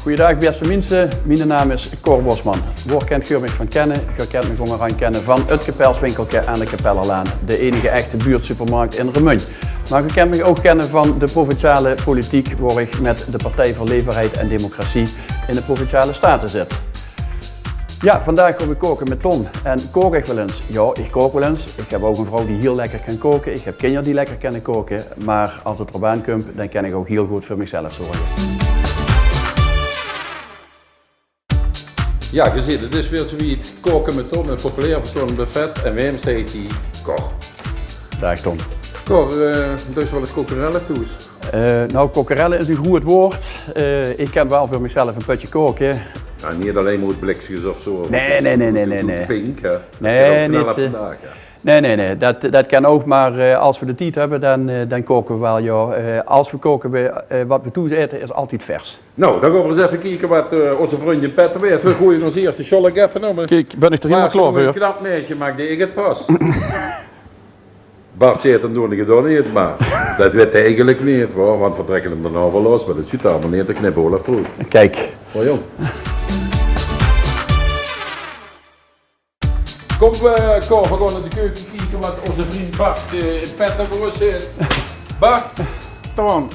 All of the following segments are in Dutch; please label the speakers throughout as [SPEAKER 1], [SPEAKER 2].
[SPEAKER 1] Goeiedag beste mensen, mijn naam is Cor Bosman. Woord kent je mij van kennen, je kent me gewoon aan kennen van het Kapelswinkeltje aan de Kapellerlaan. De enige echte buurtsupermarkt in Remunt. Maar je kent me ook kennen van de provinciale politiek waar ik met de Partij voor Leefbaarheid en Democratie in de Provinciale Staten zit. Ja, vandaag gaan we koken met Ton. En kook ik wel eens? Ja, ik kook wel eens. Ik heb ook een vrouw die heel lekker kan koken. Ik heb kinderen die lekker kunnen koken. Maar als het erop aankomt, dan kan ik ook heel goed voor mezelf zorgen.
[SPEAKER 2] Ja, je ziet, het is weer zoiets koken met Ton, een populair verschillend buffet en Wemst heet die Cor.
[SPEAKER 1] Dag Ton.
[SPEAKER 2] Cor, dus wel eens kokerellen toes?
[SPEAKER 1] Nou, kokerellen is een goed woord. Ik kan wel voor mezelf een putje koken.
[SPEAKER 2] Ja, niet alleen moet blikjes of zo.
[SPEAKER 1] Nee.
[SPEAKER 2] Pink, hè?
[SPEAKER 1] Nee,
[SPEAKER 2] niet.
[SPEAKER 1] Vandaag, ja. Nee, dat kan ook, maar als we de tijd hebben, dan koken we wel, ja. Als we koken, wat we toezeten is altijd vers.
[SPEAKER 2] Nou, dan gaan we eens even kijken wat onze vriendin Petter weet. We gooien ons eerst de scholk even om.
[SPEAKER 1] Kijk, ben ik er helemaal klaar voor?
[SPEAKER 2] Een knap meisje maakt ik het vast. Bart zegt hem toen ik het dan niet, maar dat weet hij eigenlijk niet, hoor, want we trekken hem er nou wel los, maar dat zit allemaal niet te knippen, Olaf terug.
[SPEAKER 1] Kijk.
[SPEAKER 2] Oh jong. Kom, Cor, we gaan naar de keuken kijken wat onze vriend Bart Petter voor zit. Bart.
[SPEAKER 3] Ton.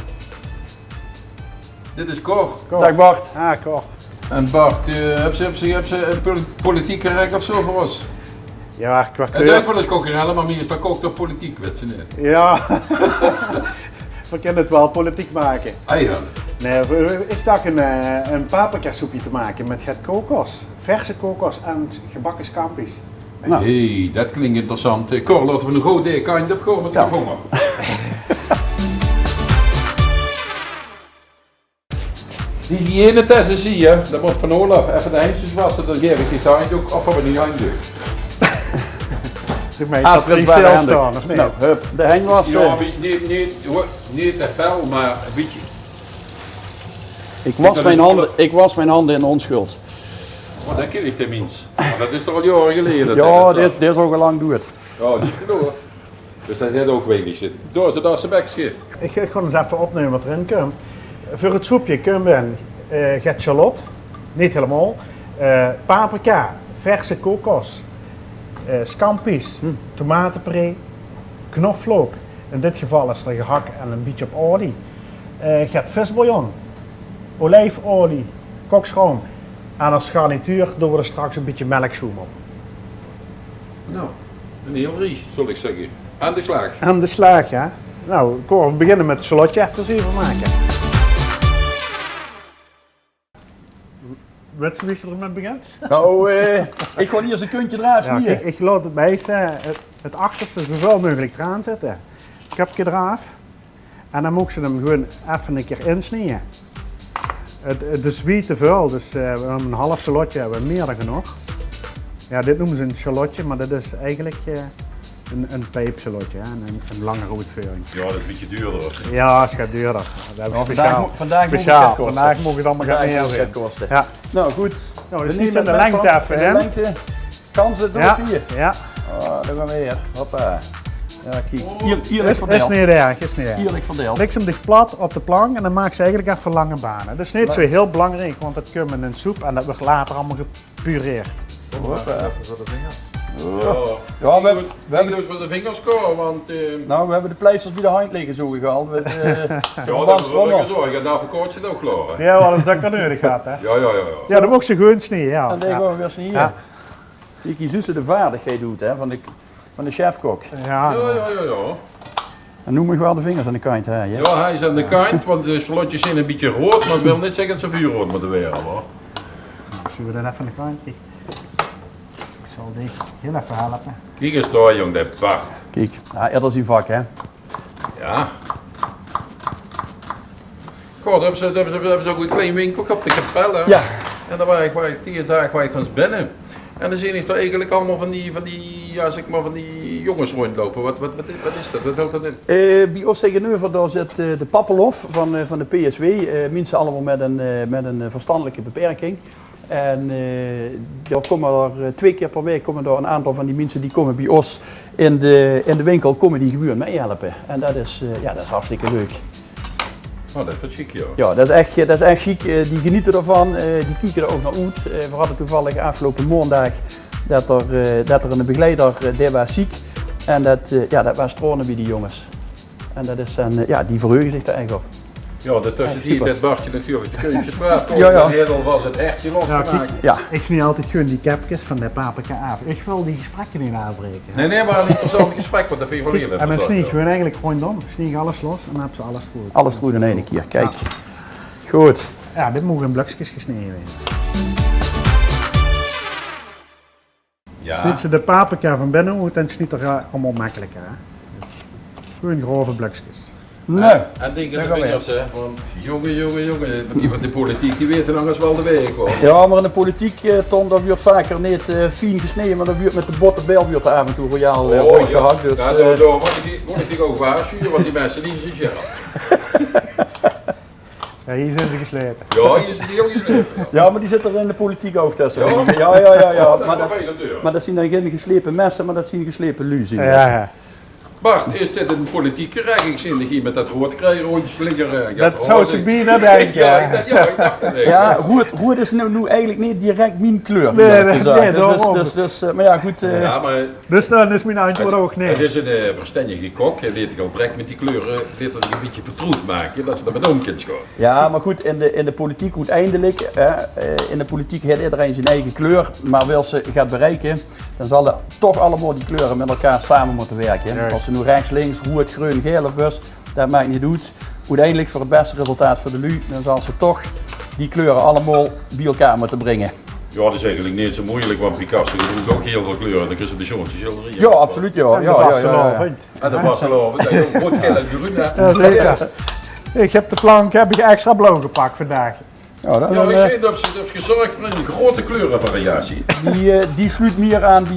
[SPEAKER 2] Dit is Cor.
[SPEAKER 1] Dag Bart.
[SPEAKER 3] Ah, Cor.
[SPEAKER 2] En Bart, heb ze een politieke rek of zo voor ons?
[SPEAKER 3] Ja, qua
[SPEAKER 2] Het lijkt wel eens kokerellen, maar meestal kookt toch politiek, weet ze niet.
[SPEAKER 3] Ja. We kunnen het wel politiek maken.
[SPEAKER 2] Ah ja.
[SPEAKER 3] Nee, ik dacht een paprika soepje te maken met het kokos. Verse kokos en gebakken scampi's.
[SPEAKER 1] Nou.
[SPEAKER 2] Hey, dat klinkt interessant. Cor, laten we een goed idee kan je op gewoon met de honger. Die hygiënetesten zie je, dat wordt van Olaf even de handjes wassen, dan geef ik die handdoek of hebben we die handdoek.
[SPEAKER 3] Zeg maar, is dat niet stilstaan of niet?
[SPEAKER 1] Nou, hup, de hang was.
[SPEAKER 2] Ja, niet te fel, maar een beetje.
[SPEAKER 1] Ik was mijn handen in onschuld.
[SPEAKER 2] Maar dat ken ik tenminste. Maar dat is toch al jaren geleden.
[SPEAKER 1] Ja, dit is ook al lang doet.
[SPEAKER 2] Ja, niet genoeg. Dus dat heeft ook weinig zitten. Door ze daar zijn bekje.
[SPEAKER 3] Ik ga eens even opnemen wat erin komt. Voor het soepje kunnen we charlotte, niet helemaal, paprika, verse kokos, scampi's, tomatenpuree, knoflook. In dit geval is er gehakt en een beetje op olie. Visbouillon, olijfolie, kokschoon. En als garnituur doen we er straks een beetje melkzoem op.
[SPEAKER 2] Nou, een heel ries, zal ik zeggen. Aan de slag.
[SPEAKER 3] Aan de slag, ja. Nou, Cor, we beginnen met het charlotte even te maken. Weet je wie er met begint?
[SPEAKER 1] Nou, ik ga hier eens een kuntje eraf
[SPEAKER 3] Ja,
[SPEAKER 1] snieren.
[SPEAKER 3] ik laat het meeste, het achterste zoveel mogelijk eraan zetten. Kapje eraf. En dan moet ze hem gewoon even een keer insnijden. Het is wie te veel, dus we hebben een half shallotje hebben we meer dan genoeg. Ja, dit noemen ze een shallotje, maar dat is eigenlijk een pijpshallotje, een langere uitvoering.
[SPEAKER 2] Ja, dat is een beetje duurder.
[SPEAKER 3] Ja, het gaat duurder. Dat hebben we speciaal.
[SPEAKER 1] Vandaag
[SPEAKER 3] Vandaag moet het allemaal gaan meer
[SPEAKER 1] kosten.
[SPEAKER 3] Ja.
[SPEAKER 1] Nou goed.
[SPEAKER 3] Nou, dus niet in de lengte even, hè?
[SPEAKER 1] De lengte kan ze door
[SPEAKER 3] Ja,
[SPEAKER 1] hier.
[SPEAKER 3] ja.
[SPEAKER 1] Oh, daar gaan we weer. Hoppa. Ja, kijk. Eerlijk
[SPEAKER 3] Is
[SPEAKER 1] verdeeld.
[SPEAKER 3] niet erg, is niet erg.
[SPEAKER 1] Eerlijk verdeeld.
[SPEAKER 3] Leg ze hem dicht plat op de plank en dan maak ze eigenlijk even lange banen. Dat is niet zo heel belangrijk, want dat komt in een soep en dat wordt later allemaal gepureerd.
[SPEAKER 1] Hoppa.
[SPEAKER 2] Ja,
[SPEAKER 1] we hebben
[SPEAKER 2] dus voor de vingers scoren, want...
[SPEAKER 1] Nou, we hebben de pleisters bij de hand liggen zo gehaald.
[SPEAKER 2] ja, dat is wel lekker zorgen. En daarvoor koort je het ook klaar.
[SPEAKER 3] Ja, wat is dat kan nodig gaat, hè?
[SPEAKER 2] Ja.
[SPEAKER 3] Ja, dan moet ze gewoon snijden, ja.
[SPEAKER 1] En dan gaan we weer eens hier.
[SPEAKER 3] Ja.
[SPEAKER 1] Kijk, je zussen de vaardigheid doet, hè, van de chefkok.
[SPEAKER 3] Ja.
[SPEAKER 2] Ja.
[SPEAKER 1] En noem me wel de vingers aan de kant, hè? Ja?
[SPEAKER 2] Ja, hij is aan de kant, want de shallotjes zijn een beetje rood, maar ik wil niet zeggen dat ze vuurrood moeten worden, hoor.
[SPEAKER 3] Zullen we dan even een kantje? Ik zal die heel even helpen.
[SPEAKER 2] Kijk eens daar, jong, dat Bart.
[SPEAKER 1] Kijk, ja, dat is uw vak, hè?
[SPEAKER 2] Ja. Goh, daar hebben ze ook een klein winkel op de Kapelle.
[SPEAKER 1] Ja.
[SPEAKER 2] En daar waar ik 10 dagen van binnen. En dan zie je toch eigenlijk allemaal van die jongens rondlopen. Wat is dat? Wat houdt dat in?
[SPEAKER 1] Bij ons tegenover daar zit de Pappelhof van de PSW. Mensen allemaal met een verstandelijke beperking. En daar komen er 2 keer per week komen er een aantal van die mensen die komen bij ons in de winkel komen die gewoon meehelpen. En dat is hartstikke leuk.
[SPEAKER 2] Oh, dat is wat chic, joh.
[SPEAKER 1] Ja, dat is echt chic. Die genieten ervan, die kijken er ook naar uit. We hadden toevallig afgelopen maandag dat er een begeleider die was ziek. En dat was stronen bij die jongens. En dat is, die verheugen zich er echt op.
[SPEAKER 2] Ja, daartussen zie je dat Bartje natuurlijk de keutjes waard.
[SPEAKER 1] Ja.
[SPEAKER 2] Heel was het hertje losgemaakt.
[SPEAKER 1] Ja.
[SPEAKER 3] Ik zie altijd gewoon die capjes van de paprika af. Ik wil die gesprekken niet aanbreken.
[SPEAKER 2] Nee, maar een interessant gesprek, want dat vind je wel heel
[SPEAKER 3] En dan
[SPEAKER 2] interessant.
[SPEAKER 3] sneeg ik gewoon eigenlijk gewoon dan. Sneeg ik alles los en dan heb ze alles goed.
[SPEAKER 1] Alles goed in één keer, kijk. Goed.
[SPEAKER 3] Ja, dit moet in blokjes gesneden worden.
[SPEAKER 2] Ja.
[SPEAKER 3] Sniet ze de paprika van binnen uit en sniet er allemaal makkelijker. Hè? Dus gewoon grove blokjes.
[SPEAKER 1] Nee.
[SPEAKER 2] En denk
[SPEAKER 1] Dat
[SPEAKER 2] aan
[SPEAKER 1] gaan
[SPEAKER 2] de
[SPEAKER 1] we.
[SPEAKER 2] vingers, hè. Want jongen, die van de politiek, die weten nog eens wel de weg hoor.
[SPEAKER 1] Ja, maar in de politiek, Tom, dat wordt vaker niet fijn gesneden, maar dat wordt met de bottenbel wordt af en toe royaal rood gehakt. Dus,
[SPEAKER 2] ja, door word ik ook waarschuwen, want die mensen die zijn zelf.
[SPEAKER 3] Ja, hier zijn ze geslepen.
[SPEAKER 2] Ja, hier is die jongens.
[SPEAKER 1] ja, maar die zitten er in de politiek ook tussen.
[SPEAKER 2] Ja?
[SPEAKER 1] Ja.
[SPEAKER 2] Dat
[SPEAKER 1] Maar
[SPEAKER 2] is wel veel deur.
[SPEAKER 1] maar dat zien dan geen geslepen messen, maar dat zien geslepen luzen.
[SPEAKER 3] Ja.
[SPEAKER 2] Bart, is dit een politieke rijk? Ik zie dat hier met dat rood krijgen rondjes slingeren.
[SPEAKER 3] Dat zou ze bieden, denk ik.
[SPEAKER 2] Ja, ik dacht dat even.
[SPEAKER 1] Ja, rood is nu eigenlijk niet direct mijn kleur.
[SPEAKER 3] Nee,
[SPEAKER 1] eerlijk gezegd.
[SPEAKER 3] nee, daarom.
[SPEAKER 1] dus, maar ja, goed.
[SPEAKER 2] Ja, maar
[SPEAKER 3] Dus dan is mijn antwoord ook
[SPEAKER 2] het
[SPEAKER 3] nee.
[SPEAKER 2] is een verstandige kok. Hij weet al direct met die kleuren, weet dat een beetje vertroet maken, dat ze dat met omkens gaan.
[SPEAKER 1] Ja, maar goed, in de politiek uiteindelijk, in de politiek heeft iedereen zijn eigen kleur, maar wil ze gaat bereiken, dan zal er toch allemaal die kleuren met elkaar samen moeten werken.
[SPEAKER 3] Juist.
[SPEAKER 2] Ja.
[SPEAKER 1] Als ze nu rechts, links, rood, groen, geel of bus, dat maakt niet uit. Uiteindelijk voor het beste resultaat voor de LU, dan zal ze toch die kleuren allemaal bij elkaar moeten brengen.
[SPEAKER 2] Ja, dat is eigenlijk niet zo moeilijk, want Picasso doet ook heel veel kleuren. Dan kun je de Johnse schilderen.
[SPEAKER 1] Ja, absoluut, ja. Ja.
[SPEAKER 2] En dat was al over. Dat is ook rood, geel en groen.
[SPEAKER 3] Ja, zeker. Ik heb de plank extra blauw gepakt vandaag.
[SPEAKER 1] Ja,
[SPEAKER 2] Ja, ik zie dat ze gezorgd voor een grote kleurenvariatie.
[SPEAKER 1] die sluit meer aan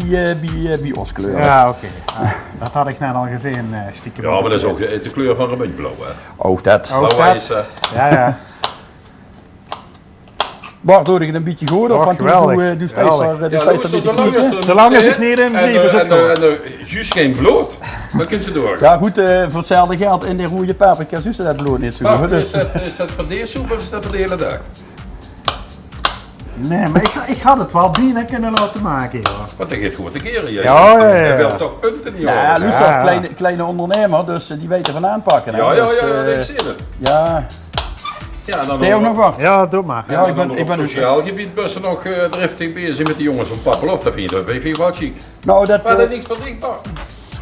[SPEAKER 1] bij ons kleuren.
[SPEAKER 3] Ja, oké. Ja, dat had ik net al gezien, stiekem.
[SPEAKER 2] Ja, maar dat is ook de kleur van remuntblauw. Hè.
[SPEAKER 1] Oh, dat.
[SPEAKER 3] Oh.
[SPEAKER 2] Blauw ijs.
[SPEAKER 3] Ja.
[SPEAKER 1] Bart, doe je het een beetje goed of
[SPEAKER 3] Oh,
[SPEAKER 1] van toen
[SPEAKER 3] geweldig.
[SPEAKER 1] doe steeds
[SPEAKER 3] Geweldig.
[SPEAKER 1] er een beetje
[SPEAKER 3] Zolang als het niet in blijven zit gewoon.
[SPEAKER 2] En juist geen bloed, dan kun je door.
[SPEAKER 1] Ja goed, voor hetzelfde geld in die rode paprika's is dat bloed niet zo goed.
[SPEAKER 2] Is
[SPEAKER 1] Dus,
[SPEAKER 2] dat voor deze soep of is dat voor de hele dag?
[SPEAKER 3] Nee, maar ik had het wel binnen kunnen laten maken, joh.
[SPEAKER 2] Want dat gaat goed te keren.
[SPEAKER 3] Ja.
[SPEAKER 2] Hij wil toch punten niet
[SPEAKER 1] ja,
[SPEAKER 2] horen.
[SPEAKER 1] Luc
[SPEAKER 3] Ja.
[SPEAKER 1] is kleine ondernemer, dus die weten van aanpakken. Hè.
[SPEAKER 2] Ja,
[SPEAKER 1] Dus,
[SPEAKER 2] ik zie het.
[SPEAKER 1] ja,
[SPEAKER 2] Ja, dan
[SPEAKER 1] ben je ook nog wat?
[SPEAKER 3] Ja, doe maar.
[SPEAKER 2] Ja,
[SPEAKER 1] ik ben-
[SPEAKER 2] op
[SPEAKER 1] ik ben-
[SPEAKER 2] sociaal gebied best nog driftig bezig met die jongens van Papelhof. Dat vind je wel chic.
[SPEAKER 1] Nou, dat,
[SPEAKER 2] Maar dat is niks van drinkbaar.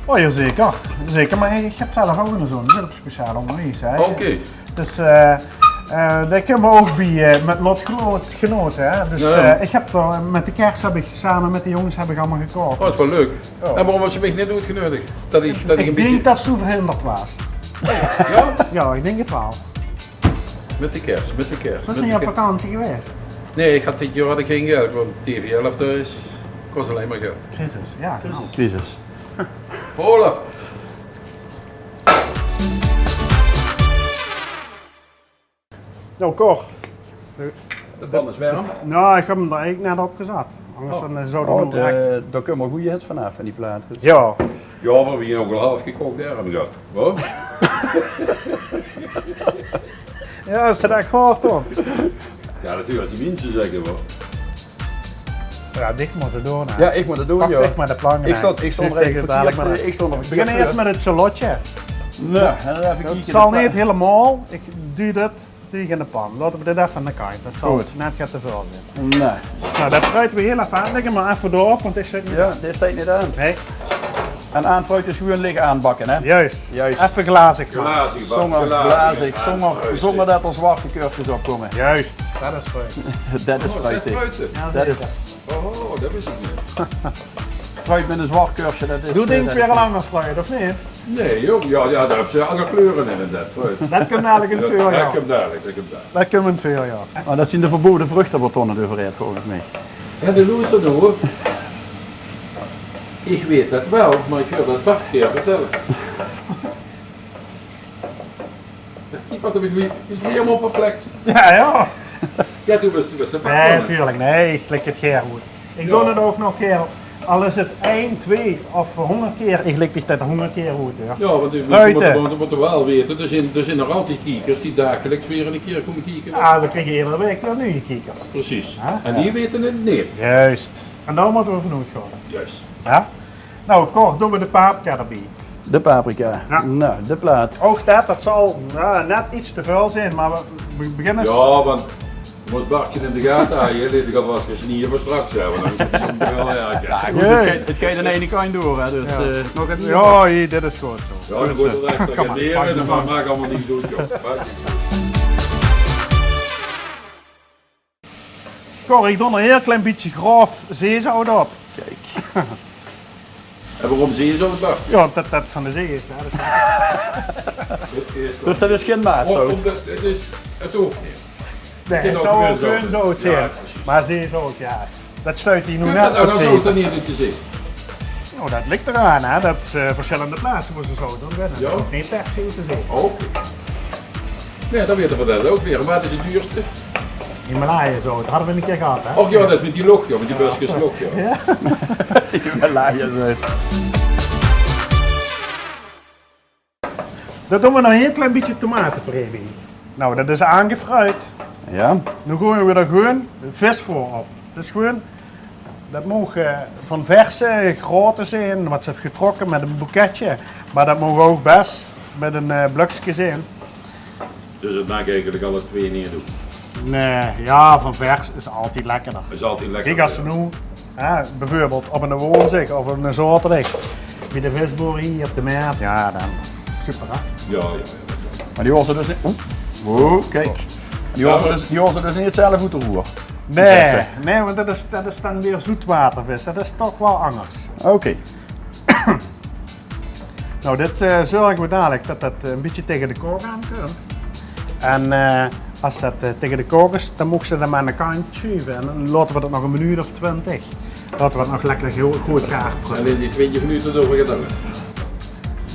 [SPEAKER 3] Oh ja, zeker. Zeker, maar ik heb zelf ook een zoon, die zit op speciaal onderwijs. Hè.
[SPEAKER 2] Oké.
[SPEAKER 3] Dus daar kunnen we ook bij met lotgenoten. Hè. Dus
[SPEAKER 2] Ja.
[SPEAKER 3] ik heb er met de kerst heb ik samen met de jongens heb ik allemaal gekookt.
[SPEAKER 2] Oh, dat is wel leuk.
[SPEAKER 3] Ja.
[SPEAKER 2] En waarom was je mij niet uitgenodigd? Dat ik een
[SPEAKER 3] Ik
[SPEAKER 2] beetje...
[SPEAKER 3] denk dat ze verhinderd was.
[SPEAKER 2] Ja?
[SPEAKER 3] Ja, ik denk het wel.
[SPEAKER 2] Met de kerst.
[SPEAKER 3] Was
[SPEAKER 2] met
[SPEAKER 3] je
[SPEAKER 2] de
[SPEAKER 3] niet op
[SPEAKER 2] kerst.
[SPEAKER 3] vakantie geweest?
[SPEAKER 2] Nee, dit jaar had ik geen geld, want TV11 is... kost alleen maar geld.
[SPEAKER 3] Crisis, ja. Nou.
[SPEAKER 1] crisis.
[SPEAKER 2] Olaf!
[SPEAKER 3] Nou, Cor.
[SPEAKER 2] De pan is warm.
[SPEAKER 3] Nou, ik heb hem er eigenlijk net op gezet. Anders dan zou
[SPEAKER 1] Oh,
[SPEAKER 3] hij direct...
[SPEAKER 1] daar komen goede hits vanaf van die plaat. Dus.
[SPEAKER 3] Ja.
[SPEAKER 2] Ja, we hebben hier ook al half gekookt darm gehad. Wat?
[SPEAKER 3] Ja, dat is echt gehoord hoor.
[SPEAKER 2] Ja, natuurlijk, die mensen zeggen wel.
[SPEAKER 3] Ja, dicht moet ze door.
[SPEAKER 1] Ja, ik moet het doen,
[SPEAKER 3] Pak
[SPEAKER 1] joh.
[SPEAKER 3] dicht met de plank.
[SPEAKER 1] Ik stond er even verkeerd. Ik stond er
[SPEAKER 3] We beginnen eerst met het charlotje.
[SPEAKER 1] Nee, en dan even
[SPEAKER 3] Het
[SPEAKER 1] kijken.
[SPEAKER 3] zal niet helemaal. Ik doe dit in de pan. Laten we dit even aan de kant. Dat zal
[SPEAKER 1] Goed.
[SPEAKER 3] net gaat te veel zijn.
[SPEAKER 1] Nee.
[SPEAKER 3] Nou, dat fruiten we heel even aan. Leg hem maar even door, want dit zit niet.
[SPEAKER 1] Ja, dit steekt niet aan.
[SPEAKER 3] Nee,
[SPEAKER 1] En aanfruit is gewoon liggen aanbakken, hè?
[SPEAKER 3] juist.
[SPEAKER 1] Juist.
[SPEAKER 3] Even glazig maken.
[SPEAKER 2] Glazig, Bart,
[SPEAKER 1] Zonder
[SPEAKER 2] glazig.
[SPEAKER 1] glazig, zonder dat er zwarte kurkjes opkomen.
[SPEAKER 3] Juist, dat is fruit.
[SPEAKER 1] Dat is
[SPEAKER 2] Oh,
[SPEAKER 1] fruitig.
[SPEAKER 2] fruiten.
[SPEAKER 3] Ja,
[SPEAKER 1] Dat
[SPEAKER 3] zeker.
[SPEAKER 1] is
[SPEAKER 2] Oh, dat wist ik niet.
[SPEAKER 1] fruit met een zwart kursje. Dat is,
[SPEAKER 3] Doe denk
[SPEAKER 1] dat
[SPEAKER 3] weer
[SPEAKER 1] is-
[SPEAKER 3] een lange fruit, of niet?
[SPEAKER 2] Nee, joh. Ja, daar hebben ze alle kleuren in dat fruit.
[SPEAKER 3] Dat kunnen eigenlijk in het
[SPEAKER 2] Ik
[SPEAKER 3] voorjaar.
[SPEAKER 2] heb dadelijk, ik heb dadelijk.
[SPEAKER 3] Dat kunnen we in het voorjaar.
[SPEAKER 1] Maar dat zijn de verboden vruchtenbatonnen overheid volgens mij.
[SPEAKER 2] En de loester door. Ik weet dat wel, maar ik wil dat Bart keer vertellen. Kijk wat heb ik nu. Is niet helemaal perplex.
[SPEAKER 3] Ja, ja.
[SPEAKER 2] Ja, toen was de
[SPEAKER 3] Nee,
[SPEAKER 2] Bart.
[SPEAKER 3] natuurlijk. Nee, ik klik het geer goed. Ik doe het ook nog keer Al is het 1, 2 of 100 keer, ik lik dit 100 keer goed. Ja.
[SPEAKER 2] Ja, want we
[SPEAKER 3] Fruiten.
[SPEAKER 2] moeten wel weten, er zijn nog altijd kiekers die dagelijks weer een keer komen kieken.
[SPEAKER 3] Ah, we krijgen iedere week weer nieuwe kiekers.
[SPEAKER 2] Precies.
[SPEAKER 3] Ja.
[SPEAKER 2] En die weten het niet.
[SPEAKER 3] Juist. En dan moeten we vernoemd worden.
[SPEAKER 2] Juist.
[SPEAKER 3] Ja? Nou, kort doen we de paprika erbij.
[SPEAKER 1] De paprika.
[SPEAKER 3] Ja.
[SPEAKER 1] Nou, de plaat.
[SPEAKER 3] Ook dat zal net iets te veel zijn, maar we beginnen...
[SPEAKER 2] Ja, want je moet Bartje in de gaten houden. Je weet alvast als je niet voor straks hebben. Dan is het soms wel ja.
[SPEAKER 1] Ja, goed, het kan je de ene kant door, hè, dus nog even.
[SPEAKER 3] Ja, hier, dit is goed zo.
[SPEAKER 2] Ja, dan wordt het echt
[SPEAKER 3] Kom maar,
[SPEAKER 2] leren en
[SPEAKER 3] pak
[SPEAKER 2] dan
[SPEAKER 3] maar.
[SPEAKER 2] maak allemaal niet doen, joh.
[SPEAKER 3] Cor, ik doe een heel klein beetje grof zeezout op.
[SPEAKER 1] Kijk.
[SPEAKER 2] En waarom zie je zo het Bart?
[SPEAKER 3] Ja, dat van de zee is. Ja, dat is...
[SPEAKER 1] Dus dat is geen maatzout.
[SPEAKER 2] Het hoeft niet.
[SPEAKER 3] Nee, het
[SPEAKER 2] ook
[SPEAKER 3] zou ook
[SPEAKER 2] geurzout.
[SPEAKER 3] hun zout zijn.
[SPEAKER 2] Ja, precies.
[SPEAKER 3] Maar zeezout, ja. Dat sluit hij nu
[SPEAKER 2] Kun je
[SPEAKER 3] net
[SPEAKER 2] dat nou
[SPEAKER 3] op
[SPEAKER 2] dan zo
[SPEAKER 3] tegen.
[SPEAKER 2] dan niet in te zien?
[SPEAKER 3] Nou, dat ligt eraan, hè. Dat verschillende plaatsen voor ze zo doen. Dat
[SPEAKER 2] Ja.
[SPEAKER 3] is niet per se te zien.
[SPEAKER 2] Oké. Nee, dan weten we dat ook weer. Maar wat is het duurste?
[SPEAKER 3] Himalaya zout, dat hadden we een keer gehad, hè.
[SPEAKER 2] Och ja, dat is met die lok, joh, met die busjes lok, joh.
[SPEAKER 1] Himalaya's uit.
[SPEAKER 3] Dan doen we nog een heel klein beetje tomatenpuree bij. Nou, dat is aangefruit.
[SPEAKER 1] Ja.
[SPEAKER 3] Nu gooien we er gewoon vis voor op. Dus gewoon, dat mogen van verse grote zijn, wat ze heeft getrokken met een boeketje. Maar dat mogen ook best met een blokje zijn.
[SPEAKER 2] Dus het maakt eigenlijk alle twee neer doen.
[SPEAKER 3] Nee, ja, van vers is altijd lekkerder.
[SPEAKER 2] Dat is altijd lekker.
[SPEAKER 3] Kijk, als ze nu bijvoorbeeld op een woonzeg of een zaterdag bij de visboer hier op de markt, ja, dan super hè.
[SPEAKER 2] Ja.
[SPEAKER 1] Maar die was er dus niet. Oeh, kijk. Die was er dus niet hetzelfde voetenroer.
[SPEAKER 3] Nee, nee, want dat is dan weer zoetwatervis. Dat is toch wel anders.
[SPEAKER 1] Oké.
[SPEAKER 3] Nou, dit zorgen we dadelijk dat dat een beetje tegen de kook aan kan. En als dat tegen de kook is, dan mogen ze dat maar aan de kant schuiven. En dan laten we dat nog een minuut of 20. Laten we het nog lekker heel goed gaar.
[SPEAKER 2] En in die 20 minuten door gedaan.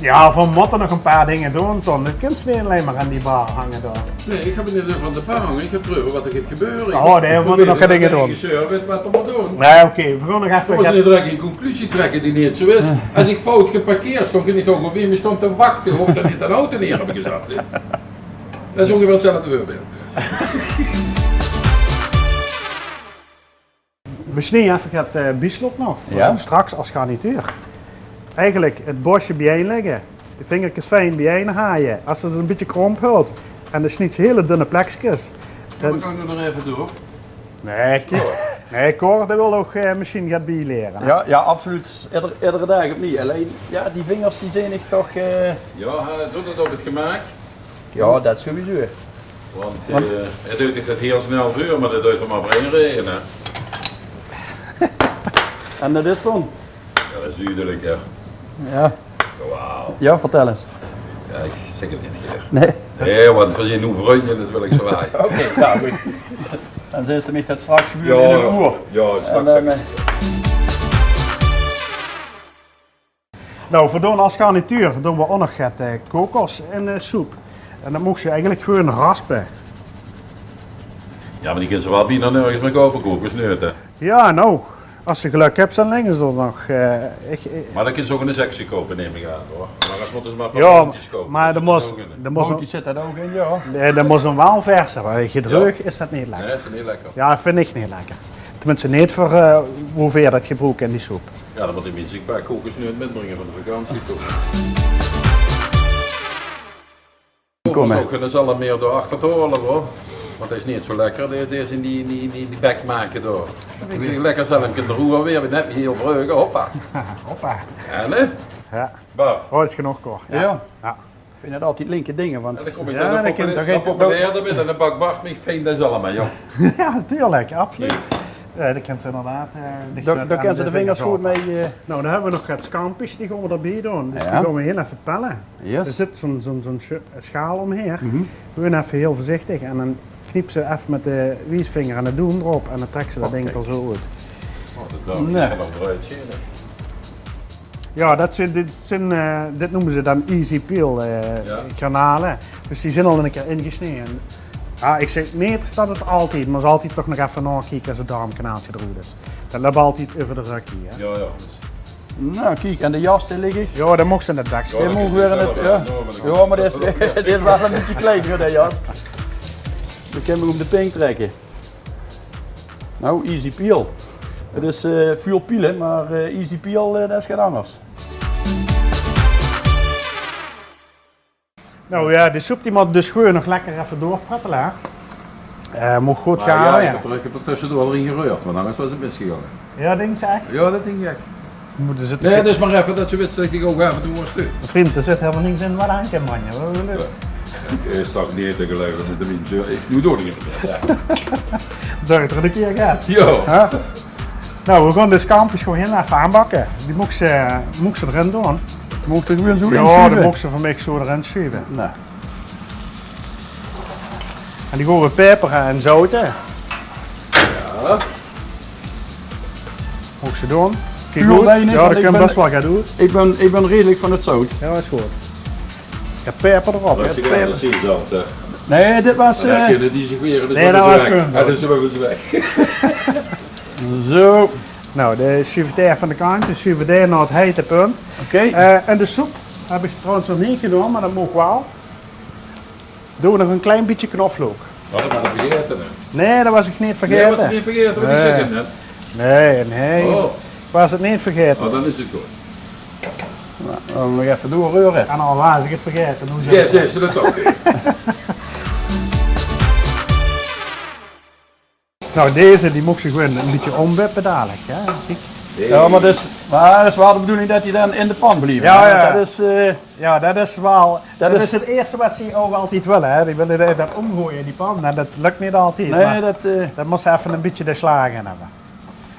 [SPEAKER 3] Ja, we moeten nog een paar dingen doen, Ton. Het kind niet alleen maar aan die bar hangen daar.
[SPEAKER 2] Nee, ik ga niet van de paar hangen. Ik ga proeven wat er gaat gebeuren.
[SPEAKER 3] Oh, nee, we moeten nog geen dingen doen.
[SPEAKER 2] Weet wat we moeten doen.
[SPEAKER 3] Nee, oké, we gaan nog
[SPEAKER 2] Ik was
[SPEAKER 3] even...
[SPEAKER 2] niet direct een conclusie trekken die niet zo is. Als ik fout geparkeerd stond, ging ik toch op me stond te wachten of er niet een auto neer heb ik gezet. Hè. Dat is ongeveer hetzelfde voorbeeld.
[SPEAKER 3] We snijden even het bieslook nog, voor
[SPEAKER 1] Ja.
[SPEAKER 3] straks als garnituur. Eigenlijk het bosje bijeenleggen, de vingertjes fijn bijeen haaien. Als het een beetje kromp houdt en dan snijdt ze hele dunne plekjes.
[SPEAKER 2] Dan kan ik er nog even door.
[SPEAKER 3] Nee, Cor, dat wil ook misschien gaat bijleren. hè?
[SPEAKER 1] Ja, ja, absoluut. Iedere dag opnieuw. Alleen, ja, die vingers die zijn ik toch.
[SPEAKER 2] Ja, hij doet het op het gemaak.
[SPEAKER 1] Ja, dat sowieso.
[SPEAKER 2] Want het doet het heel snel vuur, maar dat doet er maar voor één reden. Hè.
[SPEAKER 1] En dat is dan.
[SPEAKER 2] Ja, dat is duidelijk, ja.
[SPEAKER 1] Ja.
[SPEAKER 2] Wauw.
[SPEAKER 1] Ja, vertel eens.
[SPEAKER 2] Ja, ik zeg het niet keer.
[SPEAKER 1] Nee.
[SPEAKER 2] Nee, want we zien hoe vreugde, dat wil ik zo waaien.
[SPEAKER 1] Oké, nou goed. Dan zijn ze niet dat straks gebeuren in de oer.
[SPEAKER 2] Ja,
[SPEAKER 1] En
[SPEAKER 2] straks
[SPEAKER 1] dan,
[SPEAKER 2] zeg ik.
[SPEAKER 3] Nou, voor doen als garnituur doen we ook nog het kokos in de soep. En dan mocht je eigenlijk gewoon raspen.
[SPEAKER 2] Ja, maar die kunnen ze wel bijna nergens meer kopen, kokosneuten.
[SPEAKER 3] Ja, nou, als je geluk hebt, dan liggen ze er nog.
[SPEAKER 2] Maar dan kunnen ze ook in de sectie kopen, neem ik aan hoor. Maar als moeten ze maar
[SPEAKER 3] Ja,
[SPEAKER 2] papiertjes kopen.
[SPEAKER 3] maar
[SPEAKER 2] dat
[SPEAKER 3] er
[SPEAKER 2] is
[SPEAKER 3] moest,
[SPEAKER 2] ook in.
[SPEAKER 3] er moest,
[SPEAKER 1] die zit dat ook in, ja.
[SPEAKER 3] er moest een wel vers zijn. Gedreug is dat niet lekker.
[SPEAKER 2] Nee, dat is niet lekker.
[SPEAKER 3] Ja, vind ik niet lekker. Tenminste niet voor hoeveel dat gebruikt in die soep.
[SPEAKER 2] Ja, dan moet die mensen een paar kokosneuten metbrengen van de vakantie toch.
[SPEAKER 1] Kom
[SPEAKER 2] Ook, en dat zal er meer door achter te horen hoor. Want dat is niet zo lekker, dit is in die bek maken door. Ik zeg lekker zelf in de roer weer, net heel vreugde, hoppa.
[SPEAKER 3] Hoppa.
[SPEAKER 2] En hè?
[SPEAKER 3] Ja,
[SPEAKER 2] Bah.
[SPEAKER 3] oh, dat is genoeg Cor.
[SPEAKER 1] Ja.
[SPEAKER 3] Ja.
[SPEAKER 1] Ik vind het altijd linker dingen, want
[SPEAKER 2] En dan kom ik
[SPEAKER 3] Ja,
[SPEAKER 2] dan
[SPEAKER 3] dat kan
[SPEAKER 2] de populairder binnen en dan bak Bart, maar ik vind dat allemaal joh.
[SPEAKER 3] Ja, natuurlijk, absoluut. Ja, dat kent ze inderdaad.
[SPEAKER 1] daar kennen ze de vingers goed mee.
[SPEAKER 3] Nou, dan hebben we nog het schampjes, die gaan we erbij doen. Dus
[SPEAKER 1] Ja.
[SPEAKER 3] die gaan we heel even pellen. Er
[SPEAKER 1] Yes.
[SPEAKER 3] zit zo'n schaal omheen. Gewoon even heel voorzichtig en dan knip ze even met de wijsvinger en de doen erop en dan trekt ze dat ding er zo uit.
[SPEAKER 2] Oh, dat
[SPEAKER 1] Nee.
[SPEAKER 2] kan nog eruit zien. Hè.
[SPEAKER 3] Ja, dit noemen ze dan easy peel
[SPEAKER 2] Ja.
[SPEAKER 3] granalen. Dus die zijn al een keer ingesneden. Ja, ik zeg niet dat het altijd, maar ze altijd toch nog even nakijken als het darmkanaaltje eruit is. Dat loopt altijd over de rukkie. Hè?
[SPEAKER 2] Ja.
[SPEAKER 1] Nou, kijk, en de jas die lig ik.
[SPEAKER 3] Ja, dat mocht ze in het dak.
[SPEAKER 1] Die mogen weer in het, ja, maar dit is wel een beetje klein voor die jas. Dan kunnen we op de pink trekken. Nou, easy peel. Het is veel pielen, maar easy peel, dat is geen anders.
[SPEAKER 3] Nou ja, de soep die moet dus gewoon nog lekker even doorprattelen. Moet goed gaan.
[SPEAKER 2] Ja,
[SPEAKER 3] Ja,
[SPEAKER 2] ik heb er tussendoor al in gereurd, want anders was het misgegaan.
[SPEAKER 3] ja, denk ze echt.
[SPEAKER 2] Ja, dat denk ik.
[SPEAKER 3] Moeten ze het
[SPEAKER 2] Nee, dus maar even dat je weet dat ik ook even toe was.
[SPEAKER 3] Vriend, er zit helemaal niks in wat aan kan brengen. Wat wil je?
[SPEAKER 2] Ik stak neer te gelegd met de wind. Ik doe door niet.
[SPEAKER 3] Dat je er een keer gaat.
[SPEAKER 2] Ja.
[SPEAKER 3] Nou, we gaan de scampjes gewoon heel even aanbakken. Die moet ze erin doen.
[SPEAKER 1] Moet er gewoon zo in
[SPEAKER 3] Ja,
[SPEAKER 1] schuiven?
[SPEAKER 3] dan moet ze van mij zo erin schuiven.
[SPEAKER 1] Nou,
[SPEAKER 3] En die gaan we peperen en zouten.
[SPEAKER 2] Ja.
[SPEAKER 3] Moet ze doen. Kijk
[SPEAKER 1] Vuur
[SPEAKER 3] goed.
[SPEAKER 1] bij je niet,
[SPEAKER 3] Ja,
[SPEAKER 1] want
[SPEAKER 3] dat
[SPEAKER 1] ik
[SPEAKER 3] kun je
[SPEAKER 1] ben-
[SPEAKER 3] best wel gaan doen.
[SPEAKER 1] ik ben redelijk van het zout.
[SPEAKER 3] Ja, dat is goed. Ja, peper erop.
[SPEAKER 2] Als
[SPEAKER 3] hè.
[SPEAKER 2] je gaat, dan zie je dat.
[SPEAKER 1] Nee, dit was
[SPEAKER 2] Dan kunnen die zich weer.
[SPEAKER 3] Nee, dat was gewoon.
[SPEAKER 2] Ja, dat is wel goed weg.
[SPEAKER 1] zo.
[SPEAKER 3] Nou, de schuiven van de kant, de schuiven naar het hete punt.
[SPEAKER 1] Oké.
[SPEAKER 3] En de soep heb ik trouwens nog niet gedaan, maar dat moet wel. Doe nog een klein beetje knoflook.
[SPEAKER 2] Wat heb ik vergeten?
[SPEAKER 3] Nee, dat was ik niet
[SPEAKER 2] Nee,
[SPEAKER 3] vergeten.
[SPEAKER 2] was het niet vergeten, wat
[SPEAKER 3] Nee.
[SPEAKER 2] ik zeg net.
[SPEAKER 3] Nee,
[SPEAKER 2] Oh.
[SPEAKER 3] ik was het niet vergeten.
[SPEAKER 2] Oh, dan is het goed.
[SPEAKER 1] Nou, dan nog even doorreuren.
[SPEAKER 3] En al was ik het vergeten. Hoe zeg
[SPEAKER 2] Ja,
[SPEAKER 3] je
[SPEAKER 2] ze is het ook.
[SPEAKER 3] Nou, deze die mocht je gewoon een beetje omwippen dadelijk. Hè? Kijk.
[SPEAKER 1] Ja, maar dat is wel de bedoeling dat hij dan in de pan blijft.
[SPEAKER 3] Ja,
[SPEAKER 1] hè?
[SPEAKER 3] ja.
[SPEAKER 1] Dat is,
[SPEAKER 3] Ja, dat is wel. Dat
[SPEAKER 1] is-
[SPEAKER 3] is het eerste wat ze ook altijd willen. Hè? Die willen dat omgooien, die pan. Nou, dat lukt niet altijd.
[SPEAKER 1] nee,
[SPEAKER 3] maar
[SPEAKER 1] dat,
[SPEAKER 3] moet ze even een beetje de slagen hebben.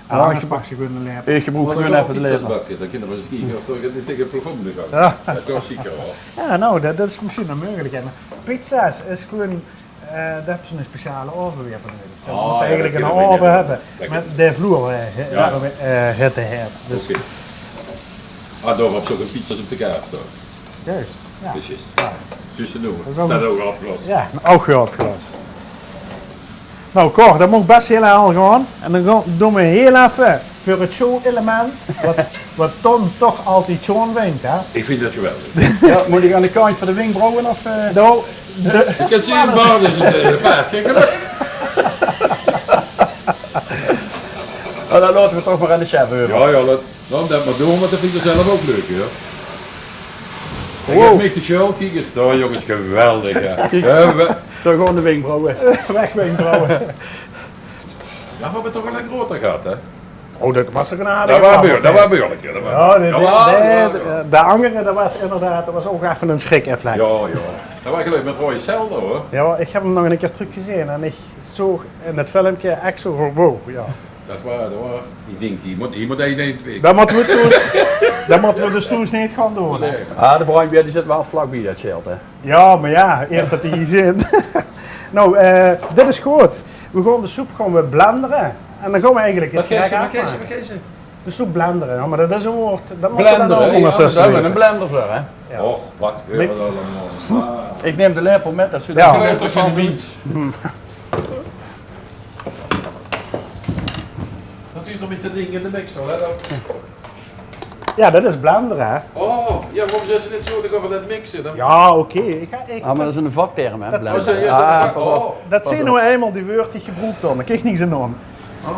[SPEAKER 3] En
[SPEAKER 1] Ja,
[SPEAKER 3] anders
[SPEAKER 1] ik-
[SPEAKER 3] pak ze gewoon een lepel.
[SPEAKER 1] ik gebruik gewoon even de leven.
[SPEAKER 2] Dan kunnen we eens kijken of er tegen het plafond gaan.
[SPEAKER 3] Ja.
[SPEAKER 2] Dat is wel zeker wel.
[SPEAKER 3] Ja, nou, dat is misschien een mogelijkheid. Maar pizza's is gewoon. Daar hebben ze een speciale oven weer voor nodig. Ze
[SPEAKER 2] Oh,
[SPEAKER 3] moeten
[SPEAKER 2] ja,
[SPEAKER 3] eigenlijk
[SPEAKER 2] dat
[SPEAKER 3] een
[SPEAKER 2] kunnen we
[SPEAKER 3] oven
[SPEAKER 2] niet
[SPEAKER 3] hebben.
[SPEAKER 2] hebben.
[SPEAKER 3] Met de vloer
[SPEAKER 2] Ja.
[SPEAKER 3] hitte hebben. Dus
[SPEAKER 2] Oké. Ah, daar op zo'n pizza's op de kaart toch?
[SPEAKER 3] juist. Ja.
[SPEAKER 2] Precies.
[SPEAKER 3] Ja.
[SPEAKER 2] Zussen doen we.
[SPEAKER 3] Dat is
[SPEAKER 2] Dat ook al opgelost.
[SPEAKER 3] Ja, ook weer opgelost. Nou, Cor, dat moet best heel heel gaan. En dan doen we heel even voor het show-element, wat Ton toch altijd schoon wint, hè.
[SPEAKER 2] Ik vind dat geweldig.
[SPEAKER 1] Ja, moet ik aan de kant van de wenkbrauwen of...
[SPEAKER 3] Nou,
[SPEAKER 2] Ik kan zien in baan is het paard. Kijk maar.
[SPEAKER 1] Oh, dan laten we toch maar aan de chef horen.
[SPEAKER 2] Ja, ja, laat dat maar doen, want dat vind ik zelf ook leuk, ja. Ik
[SPEAKER 1] Wow.
[SPEAKER 2] heb mee de show, kijk eens daar jongens, geweldig, ja. Ja,
[SPEAKER 1] Toch gewoon de wenkbrauwen.
[SPEAKER 3] wegwenkbrauwen.
[SPEAKER 2] we hebben toch wel een groter gehad, hè?
[SPEAKER 3] Oh, dat was er een aardige
[SPEAKER 2] Dat was
[SPEAKER 3] grap,
[SPEAKER 2] beurlijk, dat was beurlijk, ja.
[SPEAKER 3] Ja,
[SPEAKER 2] Ja,
[SPEAKER 3] de andere, dat was inderdaad, dat was ook even een schrik-effect.
[SPEAKER 2] ja. Dat was gelijk met Roy Selder, hoor.
[SPEAKER 3] Ja, ik heb hem nog een keer terug gezien en ik zo in het filmpje echt zo van wow, ja.
[SPEAKER 2] Dat was, ik denk, hier moet 1-1-2.
[SPEAKER 3] Dat moeten we dus toen niet gaan doen. Hè.
[SPEAKER 2] Nee.
[SPEAKER 1] Ah, de bruinbeer die zit wel vlakbij dat schild, hè.
[SPEAKER 3] Ja, maar ja, eerst dat hij hier zit. Nou, dit is goed. We gaan de soep gaan we blenderen. En dan gaan we eigenlijk
[SPEAKER 2] Wat
[SPEAKER 3] het
[SPEAKER 2] geef je,
[SPEAKER 3] gerecht
[SPEAKER 2] wat geef je,
[SPEAKER 3] afmaken.
[SPEAKER 2] wat geef je?
[SPEAKER 3] De soep blenderen, ja, maar dat is een woord. Dat moet je dan
[SPEAKER 2] Blenderen,
[SPEAKER 3] ook
[SPEAKER 2] hè?
[SPEAKER 3] ondertussen
[SPEAKER 1] Daar hebben we
[SPEAKER 3] weten.
[SPEAKER 1] een blender voor, hè.
[SPEAKER 3] Ja.
[SPEAKER 2] Och, wat
[SPEAKER 3] Mix.
[SPEAKER 2] gebeurt er allemaal?
[SPEAKER 1] Ik neem de lepel met, dat zodat
[SPEAKER 3] Ja.
[SPEAKER 1] je
[SPEAKER 2] Ik
[SPEAKER 1] het
[SPEAKER 2] geloof toch geen wiens. Dat duurt toch met dat ding in de mixer, hè?
[SPEAKER 3] Ja, dat is blenderen, hè.
[SPEAKER 2] Oh, ja, waarom zijn ze dit zo? Dan gaan we dat mixen. Dan...
[SPEAKER 3] Ja, oké.
[SPEAKER 1] Ah, maar dat is een vakterm, hè.
[SPEAKER 3] Dat
[SPEAKER 1] blender.
[SPEAKER 2] Oh, serieus?
[SPEAKER 1] Ah, pas op.
[SPEAKER 2] Oh.
[SPEAKER 3] Dat zijn nou eenmaal die woord die gebruikt dan. Daar krijg je niks aan doen.
[SPEAKER 2] Oh.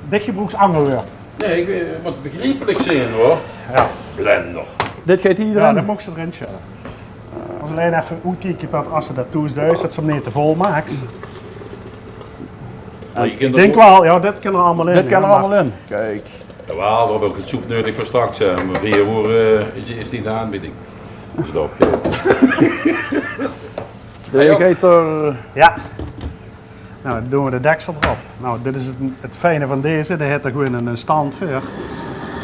[SPEAKER 3] Dit gebruikt andere woord.
[SPEAKER 2] Nee, ik moet begrijpelijk zijn, hoor.
[SPEAKER 3] Ja.
[SPEAKER 2] Blender.
[SPEAKER 1] Dit gaat
[SPEAKER 3] Ja,
[SPEAKER 1] iedereen.
[SPEAKER 3] dan moet ze erin schudden. Als alleen even goed kijken dat als ze dat toesduist, dat ze hem niet te vol maakt. Ik denk wel, ja, dit kan er allemaal in.
[SPEAKER 1] Dit kan er
[SPEAKER 3] ja,
[SPEAKER 1] allemaal in. Kijk.
[SPEAKER 2] Ja, wel, we hebben ook het soep nodig voor straks. Maar 4 uur is niet de aanbieding. Dus dat
[SPEAKER 1] Dit gaat er...
[SPEAKER 3] Ja. Nou, dan doen we de deksel erop. Nou, dit is het fijne van deze. Die heeft er gewoon een stand voor.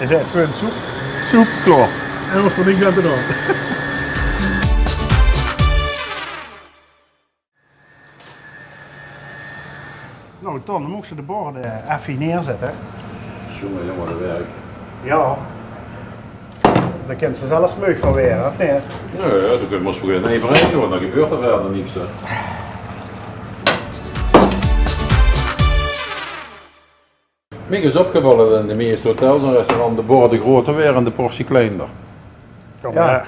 [SPEAKER 3] Je zet gewoon soep klaar. En was er niet aan te doen. Nou, Ton, dan moest je de borden even neerzetten.
[SPEAKER 2] Jongen, dat werk.
[SPEAKER 3] Ja. Daar kent ze zelfs meug van weer, of niet?
[SPEAKER 2] Nee, dan kun je maar gewoon één voor één doen, dan gebeurt er verder niks. Hè. Mij is opgevallen dat in de meeste hotels en restaurants de borden groter werden en de portie kleiner.
[SPEAKER 1] Ja.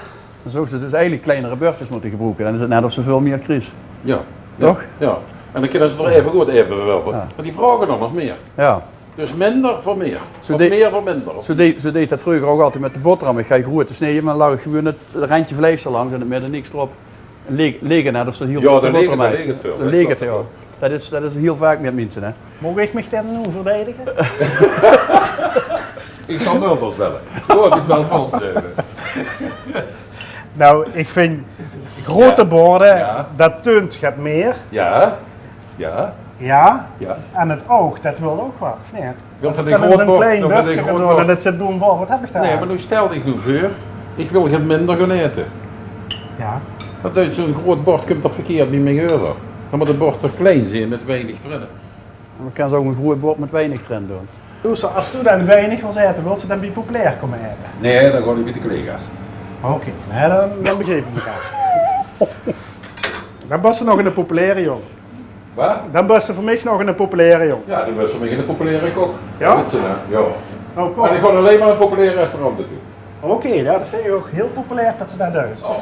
[SPEAKER 1] Zo ze dus eigenlijk kleinere beurtjes moeten gebruiken. Dan is het net of ze veel meer kries.
[SPEAKER 2] Ja.
[SPEAKER 1] Toch?
[SPEAKER 2] Ja. En dan kunnen ze er even goed even verwerpen.
[SPEAKER 1] Ja.
[SPEAKER 2] Maar die vragen dan nog meer.
[SPEAKER 1] Ja.
[SPEAKER 2] Dus minder voor meer.
[SPEAKER 1] Zo
[SPEAKER 2] Of
[SPEAKER 1] deed-
[SPEAKER 2] meer voor minder.
[SPEAKER 1] Zo deed dat vroeger ook altijd met de boterham. Ik ga je groente snijden, maar dan lag ik gewoon het randje vlees er langs en in het midden niks erop. Leeg net of ze hier
[SPEAKER 2] Ja,
[SPEAKER 1] op de
[SPEAKER 2] daar leeg
[SPEAKER 1] boterham
[SPEAKER 2] het veel.
[SPEAKER 1] Dan leeg het, ja. Dat is heel vaak met mensen, hè.
[SPEAKER 3] Mogen ik me dan nu verdedigen?
[SPEAKER 2] Ik zal Mulders bellen. Zo heb ik wel van te zeggen.
[SPEAKER 3] Nou, ik vind grote borden,
[SPEAKER 2] Ja.
[SPEAKER 3] dat tunt gaat meer.
[SPEAKER 2] Ja. Ja.
[SPEAKER 3] Ja.
[SPEAKER 2] Ja.
[SPEAKER 3] En het oog, dat wil ook wat, of niet?
[SPEAKER 2] Wil van
[SPEAKER 3] Dan
[SPEAKER 2] een
[SPEAKER 3] is
[SPEAKER 2] groot
[SPEAKER 3] een
[SPEAKER 2] bord.
[SPEAKER 3] klein
[SPEAKER 2] Wil van een
[SPEAKER 3] beurtje
[SPEAKER 2] groot
[SPEAKER 3] door en
[SPEAKER 2] bord.
[SPEAKER 3] dat zit doen voor. Wat heb ik daar?
[SPEAKER 2] Nee, maar nu stel ik nu voor. Ik wil geen minder gaan eten.
[SPEAKER 3] Ja.
[SPEAKER 2] Want uit zo'n groot bord komt dat verkeerd niet meer gebeuren. Dan moet het bord toch klein zijn met weinig erin.
[SPEAKER 1] Dan kan ze ook een groot bord met weinig trend doen.
[SPEAKER 3] Dus als je dan weinig wil eten, wil ze dan bij populair komen eten?
[SPEAKER 2] Nee, dan ga ik met de collega's.
[SPEAKER 3] Oké, nee, dan begreep ik elkaar. Dan was ze nog in een populaire jong.
[SPEAKER 2] Wat?
[SPEAKER 3] Dan was ze voor mij nog in een populaire jong.
[SPEAKER 2] Ja, die was voor mij een populaire kok.
[SPEAKER 3] Ja?
[SPEAKER 2] Dat is ze, hè? Ja.
[SPEAKER 3] Oh,
[SPEAKER 2] Maar die
[SPEAKER 3] kom.
[SPEAKER 2] gaan alleen maar een populair restaurant toe.
[SPEAKER 3] Oké, ja, dat vind ik ook heel populair dat ze daar doen.
[SPEAKER 2] Oh.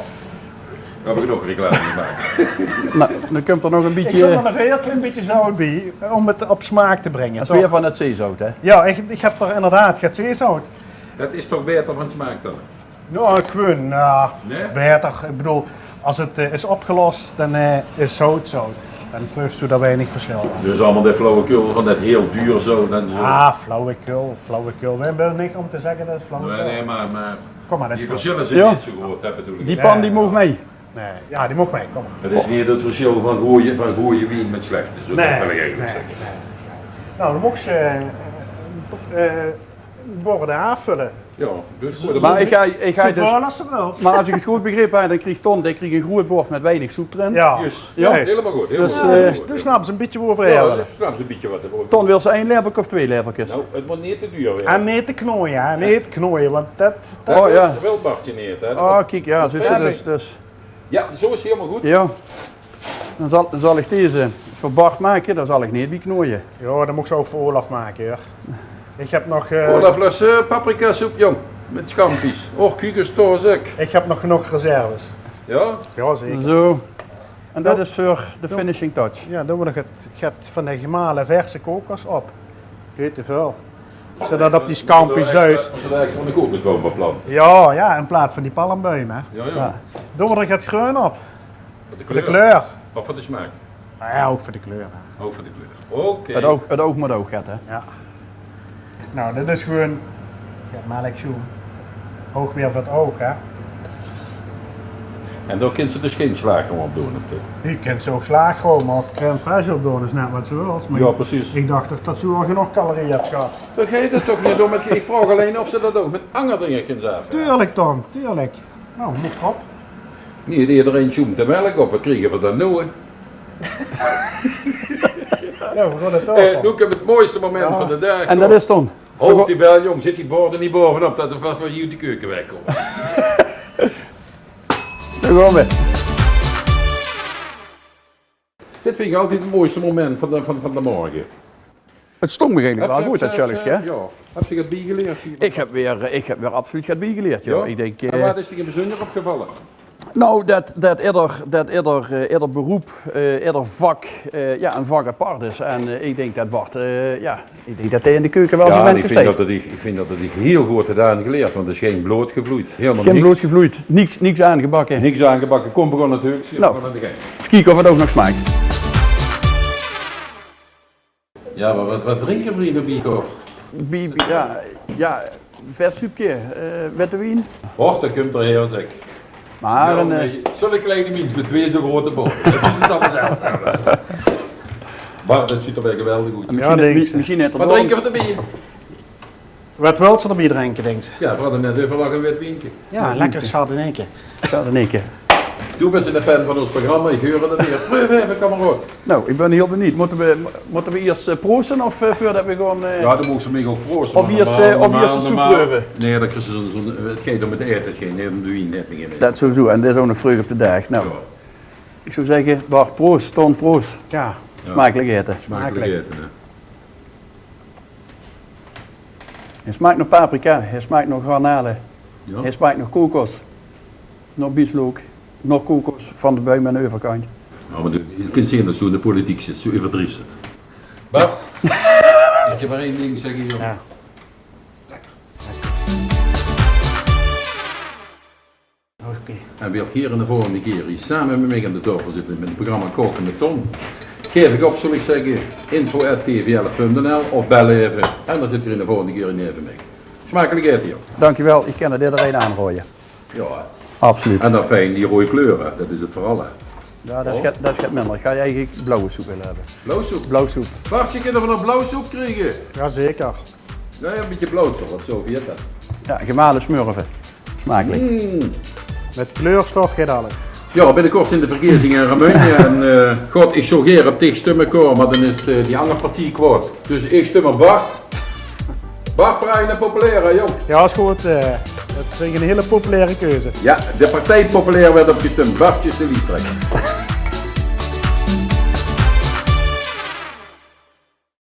[SPEAKER 2] Daar heb ik nog reclame gemaakt.
[SPEAKER 1] Nou, dan komt er nog een
[SPEAKER 3] Ik zet er
[SPEAKER 1] beetje...
[SPEAKER 3] nog een heel klein beetje zout bij, om het op smaak te brengen.
[SPEAKER 1] Dat is
[SPEAKER 3] Zo.
[SPEAKER 1] weer van het zeezout, hè.
[SPEAKER 3] Ja, ik heb er inderdaad, het zeezout.
[SPEAKER 2] Dat is toch beter van smaak dan?
[SPEAKER 3] Nou, gewoon,
[SPEAKER 2] Nee?
[SPEAKER 3] beter. Ik bedoel, als het is opgelost, dan is zout zout. Dan proeft u daar weinig verschil.
[SPEAKER 2] Dus allemaal de flauwekul van dat heel duur zo en zo.
[SPEAKER 3] Ah, flauwekul, flauwekul. We hebben niet om te zeggen dat is flauwekul.
[SPEAKER 2] Nee, maar
[SPEAKER 3] Kom maar, dat is
[SPEAKER 2] die
[SPEAKER 3] goed.
[SPEAKER 2] verschillen zijn
[SPEAKER 1] Ja.
[SPEAKER 2] niet zo groot, dat bedoel ik.
[SPEAKER 1] Die pan die mag mee.
[SPEAKER 3] Nee, ja, die mag mee, kom maar.
[SPEAKER 2] Het is niet het verschil van goeie wien met slechte, zo dat wil ik eigenlijk zeggen.
[SPEAKER 3] Nou, dan mocht je borden aanvullen.
[SPEAKER 2] Ja, dus voor de
[SPEAKER 1] Maar ik ga
[SPEAKER 3] Zo
[SPEAKER 1] dus...
[SPEAKER 3] veel als ze wil.
[SPEAKER 1] Maar als ik het goed begrepen heb, dan kreeg Ton een groot bord met weinig soep erin.
[SPEAKER 3] Ja,
[SPEAKER 2] Juist.
[SPEAKER 1] Ja.
[SPEAKER 2] Helemaal goed. Helemaal
[SPEAKER 1] Dus,
[SPEAKER 2] goed.
[SPEAKER 3] dus snappen ze een beetje over
[SPEAKER 2] Ja,
[SPEAKER 3] hebben.
[SPEAKER 2] dat is trouwens een beetje wat er wordt.
[SPEAKER 1] Ton wil ze 1 lepeltje of 2 lepeltjes?
[SPEAKER 2] Nou, het moet niet te duur weer.
[SPEAKER 3] En niet te knooien, hè? Niet te knooien, want dat...
[SPEAKER 1] Oh ja.
[SPEAKER 2] Dat wil Bartje niet, hè.
[SPEAKER 1] Oh, kijk, ja, zo is het dus.
[SPEAKER 2] Ja, zo is het helemaal goed.
[SPEAKER 1] Ja. Dan zal ik deze voor Bart maken, dan zal ik niet bij knooien.
[SPEAKER 3] Ja, dat moet ze ook voor Olaf maken, hoor. Ik heb nog...
[SPEAKER 2] Olaf, fles paprika soep, jong. Met schampies. Och, kukers, torzek.
[SPEAKER 3] Ik heb nog genoeg reserves.
[SPEAKER 2] Ja?
[SPEAKER 3] Ja, zeker.
[SPEAKER 1] Zo. En dat is voor de finishing touch.
[SPEAKER 3] Ja, doen we nog het van de gemalen verse kokos op. Weet je veel. Zodat op die scampi's thuis.
[SPEAKER 2] Als we daar echt van de kokosboom van plant.
[SPEAKER 3] Ja, ja, in plaats van die palmboom, hè.
[SPEAKER 2] Ja, ja.
[SPEAKER 1] Ja.
[SPEAKER 3] Doen we er het groen op.
[SPEAKER 2] Voor de
[SPEAKER 3] Voor de kleur.
[SPEAKER 2] Of voor de smaak.
[SPEAKER 3] Nou ja, ook voor de kleur. hè.
[SPEAKER 2] Ook voor de kleur. Oké.
[SPEAKER 1] Het oog moet oog gaat, hè.
[SPEAKER 3] Ja. Nou, dit is gewoon... Ja, melkzoen. Hoog weer voor het oog, hè.
[SPEAKER 2] En dan kunnen ze dus geen slager op doen.
[SPEAKER 3] Je kunt zo slagroom of crème fraîche op doen, is net wat zo als. Maar
[SPEAKER 2] Ja, precies.
[SPEAKER 3] ik dacht toch dat ze wel genoeg calorieën hebt gehad.
[SPEAKER 2] Dan ga je dat toch niet doen met... Ik vraag alleen of ze dat ook met andere kunnen zagen.
[SPEAKER 3] Tuurlijk, Tom, tuurlijk. Nou, moet erop.
[SPEAKER 2] Niet iedereen zoemt de melk op. Wat krijgen we dan nu? Hè?
[SPEAKER 3] Ja, we gaan het ook.
[SPEAKER 2] Nu heb ik het mooiste moment van de dag.
[SPEAKER 1] En dat is Ton.
[SPEAKER 2] Hoog die bel, jong. Zit die borden niet bovenop dat er van hier de keuken wegkomt.
[SPEAKER 1] Daar gaan we.
[SPEAKER 2] Dit vind ik altijd het mooiste moment van de morgen.
[SPEAKER 1] Het stond me eigenlijk wel goed, dat Charlesje.
[SPEAKER 2] Ja. Heb je het bijgeleerd?
[SPEAKER 1] Ik heb weer absoluut het bijgeleerd, joh. Ik denk,
[SPEAKER 2] En waar is die in bijzonder opgevallen?
[SPEAKER 1] nou, dat ieder beroep, ieder vak, ja, een vak apart is. En ik denk dat Bart, ik denk dat hij in de keuken wel zijn
[SPEAKER 2] Ja,
[SPEAKER 1] bent
[SPEAKER 2] ik vind,
[SPEAKER 1] gesteekt.
[SPEAKER 2] ik vind dat hij heel goed gedaan geleerd, want het is geen bloot gevloeid. Helemaal
[SPEAKER 1] Geen
[SPEAKER 2] niks.
[SPEAKER 1] bloed gevloeid, niks aangebakken.
[SPEAKER 2] Niks aangebakken, kom gewoon natuurlijk. Zit
[SPEAKER 1] Nou.
[SPEAKER 2] gewoon aan de gang.
[SPEAKER 1] Eens kijken of het ook nog smaakt.
[SPEAKER 2] Ja, maar wat drinken vrienden, Bico?
[SPEAKER 1] Ja, vers soepje, witte wien.
[SPEAKER 2] Och, dat komt er heel zeg.
[SPEAKER 1] Maar
[SPEAKER 2] Ja,
[SPEAKER 1] een,
[SPEAKER 2] nee, zo'n kleine mens met 2 zo grote boten. Dat is het allemaal zelfs. Maar dat ziet er wel geweldig goed uit.
[SPEAKER 3] Ja, denk ik.
[SPEAKER 1] misschien net
[SPEAKER 2] Wat drinken we erbij?
[SPEAKER 3] Wat wil ze erbij drinken, denk je?
[SPEAKER 2] Ja, we hadden net even lang een wit wientje.
[SPEAKER 3] Ja, lekker sardineke.
[SPEAKER 1] staat in één keer.
[SPEAKER 2] Toen ben je een fan van ons programma, ik hoor het weer. Proef even, kameraad.
[SPEAKER 1] Nou, ik ben heel benieuwd. Moeten we eerst proosten of voordat we gewoon...
[SPEAKER 2] Ja, dan mogen ze mij ook proosten.
[SPEAKER 1] Of
[SPEAKER 2] maar
[SPEAKER 1] eerst,
[SPEAKER 2] normaal-
[SPEAKER 1] of eerst de soep
[SPEAKER 2] normaal-
[SPEAKER 1] proeven?
[SPEAKER 2] Nee, dat is het gaat om het eten, het geen om de wien net niet in.
[SPEAKER 1] Dat sowieso, en dat is ook een vreugde op de dag. Nou,
[SPEAKER 2] Ja,
[SPEAKER 1] ik zou zeggen, Bart, proost, Ton, proost.
[SPEAKER 3] Ja,
[SPEAKER 2] Ja.
[SPEAKER 1] Smakelijk eten.
[SPEAKER 2] smakelijk
[SPEAKER 3] Smakelijk.
[SPEAKER 2] eten, hè.
[SPEAKER 1] Hij smaakt nog paprika, hij smaakt nog garnalen,
[SPEAKER 2] Ja.
[SPEAKER 1] hij smaakt nog kokos, nog bieslook, nog kokos van de buim en de overkant.
[SPEAKER 2] Nou, maar je kunt zien dat zo in de politiek zit, zo overdreven zit. Bart, ik heb maar één ding zeggen hier.
[SPEAKER 3] Ja. Oké.
[SPEAKER 2] En wil hier in de volgende keer hier samen met mij aan de tafel zitten met het programma Koken met Ton. Geef ik op, zal ik zeggen, info@tvl.nl of bel even. En dan zit er in de volgende keer in even mee. Smakelijk eten hier.
[SPEAKER 1] Dankjewel, ik kan er iedereen aanrooien.
[SPEAKER 2] Ja,
[SPEAKER 1] Absoluut.
[SPEAKER 2] en dan fijn die rode kleuren, dat is het vooral hè.
[SPEAKER 1] Ja, dat is minder. Ga je eigenlijk blauwe soep willen hebben?
[SPEAKER 2] Blauwsoep.
[SPEAKER 1] Blauwsoep.
[SPEAKER 2] Bart, je kunt er van een blauwsoep krijgen.
[SPEAKER 3] Jazeker.
[SPEAKER 2] Ja, een beetje blauwsoep of zo, viet dat.
[SPEAKER 1] Ja, gemalen smurven. Smakelijk.
[SPEAKER 3] Met kleurstof gaat alles.
[SPEAKER 2] Ja, binnenkort zijn de verkiezingen in Roemenië en God, ik zou geen op tegen stemmen komen, maar dan is die andere partij kwaad. Dus ik stem op Bart. Bart, vrij en populair, hè, jong.
[SPEAKER 3] Ja, is goed. Dat is een hele populaire keuze.
[SPEAKER 2] Ja, de partij populair werd opgestemd. Bartje is de lijsttrekker.